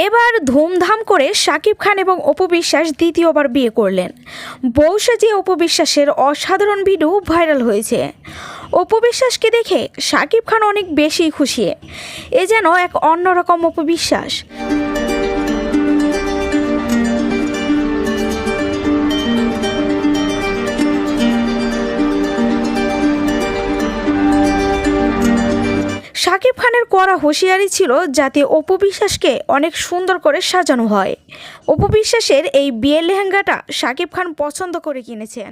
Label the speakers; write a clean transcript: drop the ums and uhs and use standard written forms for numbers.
Speaker 1: এবার ধুমধাম করে শাকিব খান এবং অপু বিশ্বাস দ্বিতীয়বার বিয়ে করলেন। বউ সাজিয়ে অপু বিশ্বাসের অসাধারণ ভিডিও ভাইরাল হয়েছে। অপু বিশ্বাসকে দেখে শাকিব খান অনেক বেশি খুশি। এ যেন এক অন্যরকম অপু বিশ্বাস। শাকিব খানের কড়া হুঁশিয়ারি ছিল যাতে অপু বিশ্বাসকে অনেক সুন্দর করে সাজানো হয়। অপু বিশ্বাসের এই বিয়ের লেহেঙ্গাটা শাকিব খান পছন্দ করে কিনেছেন।